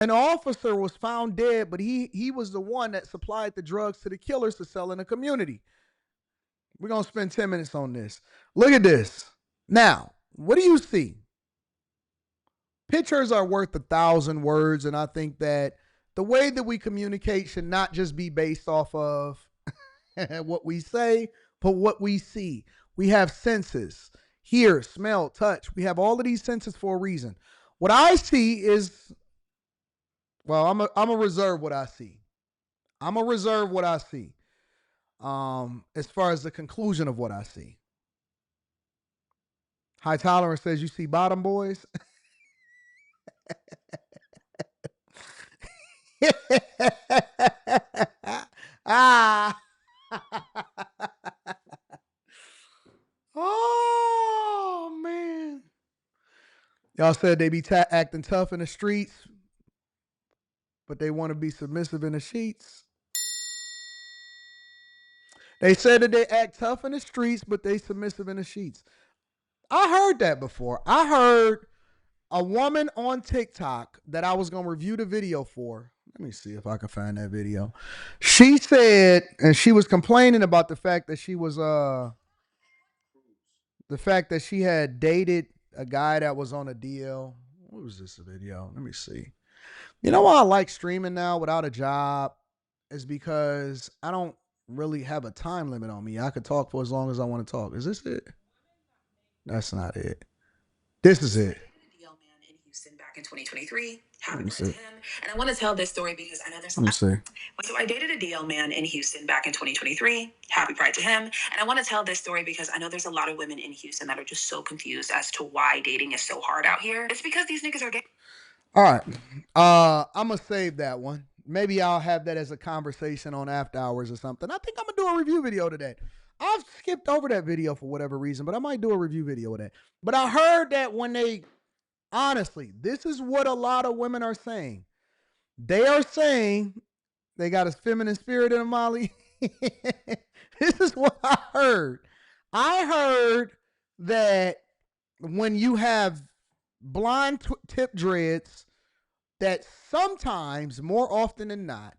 An officer was found dead, but he was the one that supplied the drugs to the killers to sell in the community. We're going to spend 10 minutes on this. Look at this. Now, what do you see? Pictures are worth 1,000 words, and I think that the way that we communicate should not just be based off of what we say, but what we see. We have senses: hear, smell, touch. We have all of these senses for a reason. What I see is, well, I'm a reserve what I see. I'm a reserve what I see. As far as the conclusion of what I see. High Tolerance says you see bottom boys. Ah. Oh, man. Y'all said they be acting tough in the streets, but they want to be submissive in the sheets. They said that they act tough in the streets, but they submissive in the sheets. I heard that before. I heard a woman on TikTok that I was going to review the video for. Let me see if I can find that video. She said, and she was complaining about the fact that she was she had dated a guy that was on a deal. What was this video? Let me see. You know why I like streaming now without a job is because I don't really have a time limit on me. I could talk for as long as I want to talk. Is this it? That's not it. This is it. Back in 2023. Happy birthday to him. And I want to tell this story because I know there's. Let me see. So I dated a DL man in Houston back in 2023. Happy Pride to him. And I want to tell this story because I know there's a lot of women in Houston that are just so confused as to why dating is so hard out here. It's because these niggas are gay. All right. I'm going to save that one. Maybe I'll have that as a conversation on After Hours or something. I think I'm going to do a review video today. I've skipped over that video for whatever reason, but I might do a review video of that. But I heard that when they, honestly, this is what a lot of women are saying. They are saying they got a feminine spirit in them, Molly. This is what I heard. I heard that when you have blonde tip dreads, that sometimes, more often than not,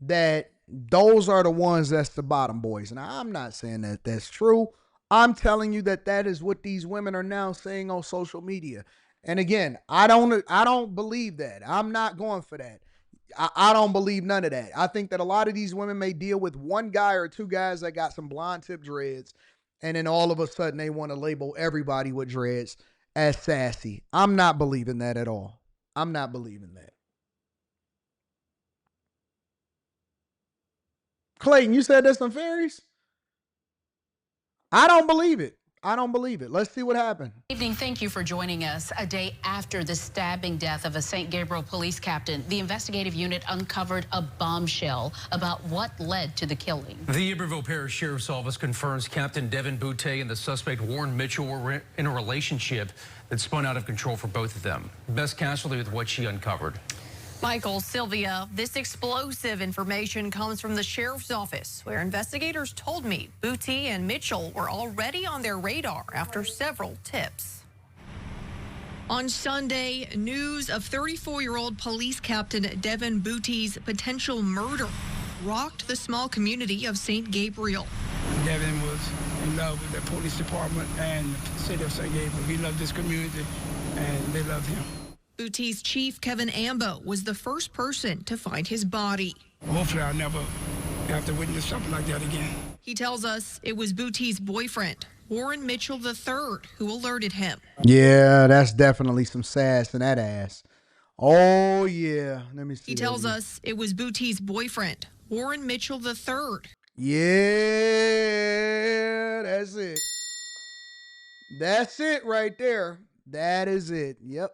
that those are the ones that's the bottom boys. And I'm not saying that that's true. I'm telling you that that is what these women are now saying on social media. And again, I don't believe that. I'm not going for that. I don't believe none of that. I think that a lot of these women may deal with one guy or two guys that got some blonde tip dreads, and then all of a sudden they want to label everybody with dreads as sassy. I'm not believing that at all. I'm not believing that. Clayton, you said there's some fairies? I don't believe it. I don't believe it. Let's see what happened. Evening. Thank you for joining us. A day after the stabbing death of a St. Gabriel police captain, the investigative unit uncovered a bombshell about what led to the killing. The Iberville Parish Sheriff's Office confirms Captain Devin Boutte and the suspect Warren Mitchell were in a relationship that spun out of control for both of them. Best casualty with what she uncovered. Michael, Sylvia, this explosive information comes from the sheriff's office, where investigators told me Boutte and Mitchell were already on their radar after several tips. On Sunday, news of 34-year-old police captain Devin Boutte's potential murder rocked the small community of St. Gabriel. Devin was in love with the police department and the city of St. Gabriel. He loved this community, and they loved him. Boutte's chief, Kevin Ambo, was the first person to find his body. Hopefully I'll never have to witness something like that again. He tells us it was Boutte's boyfriend, Warren Mitchell III, who alerted him. Yeah, that's definitely some sass in that ass. Oh, yeah. Let me see. He tells us it was Boutte's boyfriend, Warren Mitchell III. Yeah, that's it. That's it right there. That is it. Yep.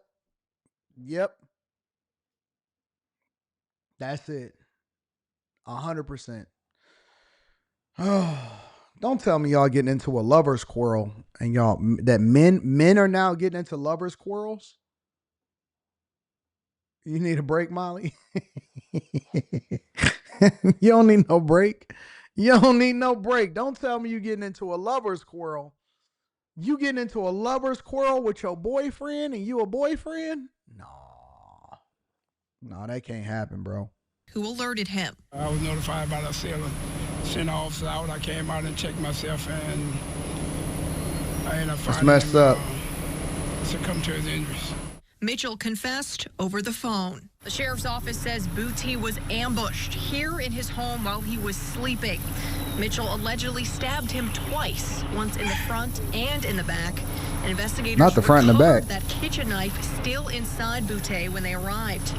That's it. 100%. Oh, don't tell me y'all getting into a lover's quarrel and that men are now getting into lover's quarrels. You need a break, Molly? You don't need no break. You don't need no break. Don't tell me you getting into a lover's quarrel. You getting into a lover's quarrel with your boyfriend and you a boyfriend? No. No, that can't happen, bro. Who alerted him. I was notified by the sailor, sent an officer out. I came out and checked myself, and I ended up That's finding messed him, up. succumbed to his injuries. Mitchell confessed over the phone. The sheriff's office says Booty was ambushed here in his home while he was sleeping. Mitchell allegedly stabbed him twice, once in the front and in the back. And investigators Not the front and the back. that kitchen knife still inside Booty when they arrived.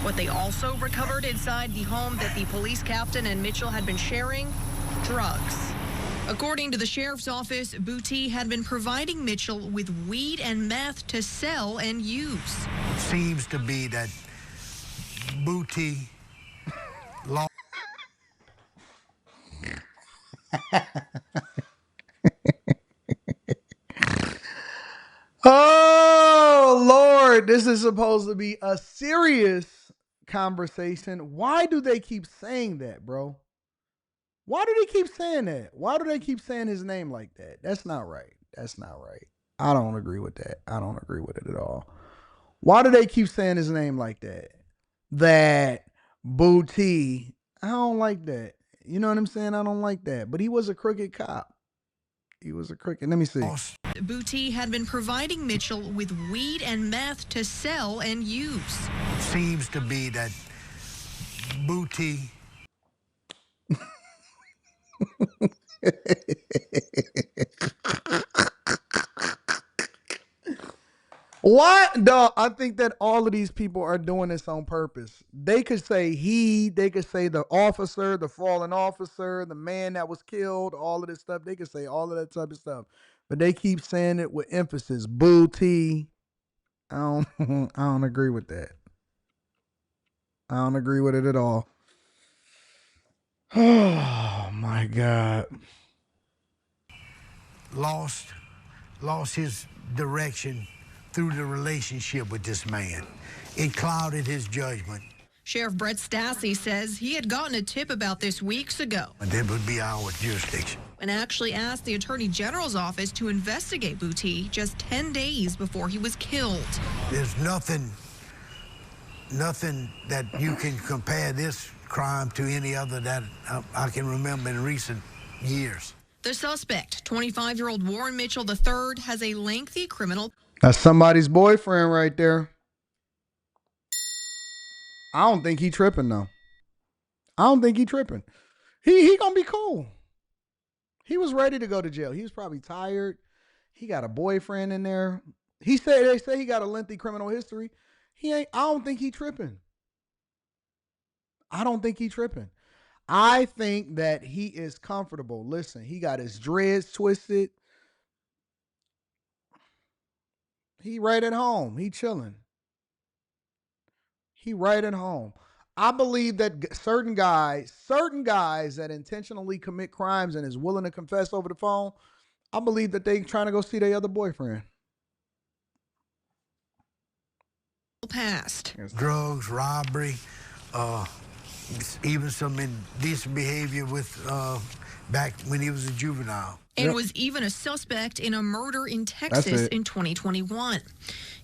What they also recovered inside the home that the police captain and Mitchell had been sharing, drugs. According to the sheriff's office, Booty had been providing Mitchell with weed and meth to sell and use. Seems to be that Booty lost. Oh, Lord, this is supposed to be a serious conversation. Why do they keep saying that, bro? Why do they keep saying that? Why do they keep saying his name like that? That's not right. That's not right. I don't agree with that. I don't agree with it at all. Why do they keep saying his name like that? That Booty. I don't like that. You know what I'm saying? I don't like that. But he was a crooked cop. He was a crooked. Let me see. Booty had been providing Mitchell with weed and meth to sell and use. Seems to be that Booty. Why, dog? I think that all of these people are doing this on purpose. They could say they could say the officer, the fallen officer, the man that was killed, all of this stuff. They could say all of that type of stuff. But they keep saying it with emphasis. Booty. I don't agree with that. I don't agree with it at all. Oh my God. Lost his direction through the relationship with this man. It clouded his judgment. Sheriff Brett Stassi says he had gotten a tip about this weeks ago And that would be our jurisdiction. and actually asked the Attorney General's office to investigate Booty just 10 days before he was killed. There's nothing that you can compare this crime to any other that I can remember in recent years. The suspect, 25-year-old Warren Mitchell III, has a lengthy criminal. That's somebody's boyfriend right there. I don't think he tripping though. I don't think he tripping. He gonna be cool. He was ready to go to jail. He was probably tired. He got a boyfriend in there. They say he got a lengthy criminal history. I don't think he tripping. I don't think he tripping. I think that he is comfortable. Listen, he got his dreads twisted. He right at home. He chilling. He right at home. I believe that certain guys that intentionally commit crimes and is willing to confess over the phone, I believe that they trying to go see their other boyfriend. Past. Drugs, robbery, even some indecent behavior with back when he was a juvenile. And was even a suspect in a murder in Texas in 2021.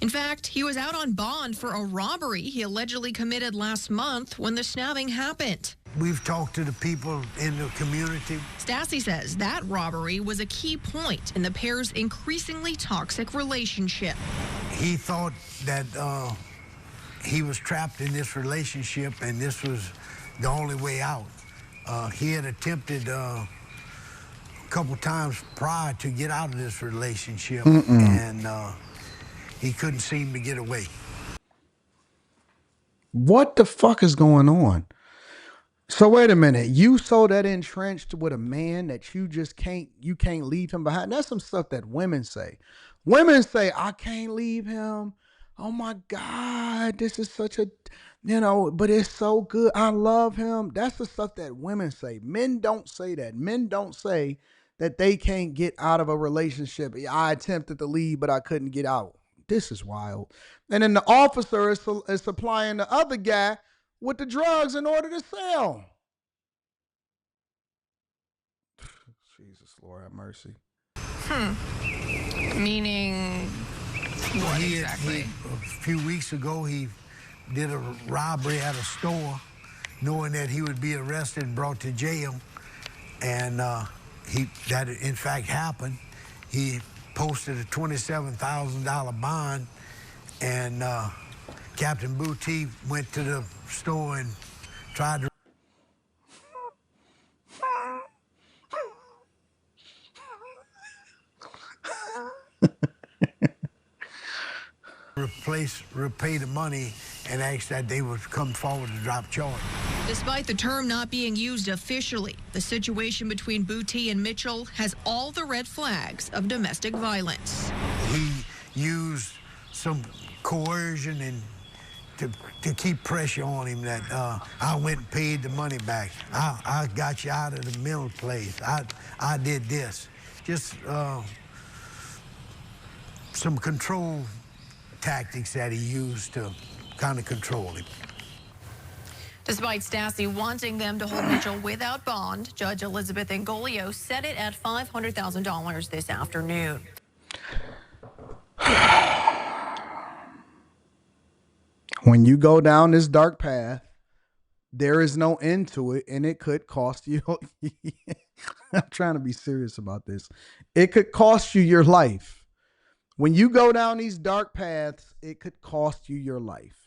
In fact, he was out on bond for a robbery he allegedly committed last month when the stabbing happened. We've talked to the people in the community. Stassi says that robbery was a key point in the pair's increasingly toxic relationship. He thought that he was trapped in this relationship and this was the only way out. He had attempted a couple times prior to get out of this relationship, and he couldn't seem to get away. What the fuck is going on? So wait a minute. You so that entrenched with a man that you can't leave him behind. That's some stuff that women say. Women say, I can't leave him. Oh my God, this is such a, but it's so good. I love him. That's the stuff that women say. Men don't say that. Men don't say that they can't get out of a relationship. I attempted to leave, but I couldn't get out. This is wild. And then the officer is supplying the other guy with the drugs in order to sell. Jesus, Lord have mercy. Meaning what exactly? A few weeks ago, he did a robbery at a store, knowing that he would be arrested and brought to jail. And that in fact happened. He posted a $27,000 bond, and Captain Booty went to the store and tried to repay the money and asked that they would come forward to drop charges. Despite the term not being used officially, the situation between Booty and Mitchell has all the red flags of domestic violence. He used some coercion and to keep pressure on him that I went and paid the money back. I got you out of the middle place. I did this. Just some control tactics that he used to kind of control him. Despite Stassi wanting them to hold Mitchell without bond, Judge Elizabeth Angolio set it at $500,000 this afternoon. When you go down this dark path, there is no end to it, and it could cost you. I'm trying to be serious about this. It could cost you your life. When you go down these dark paths, it could cost you your life.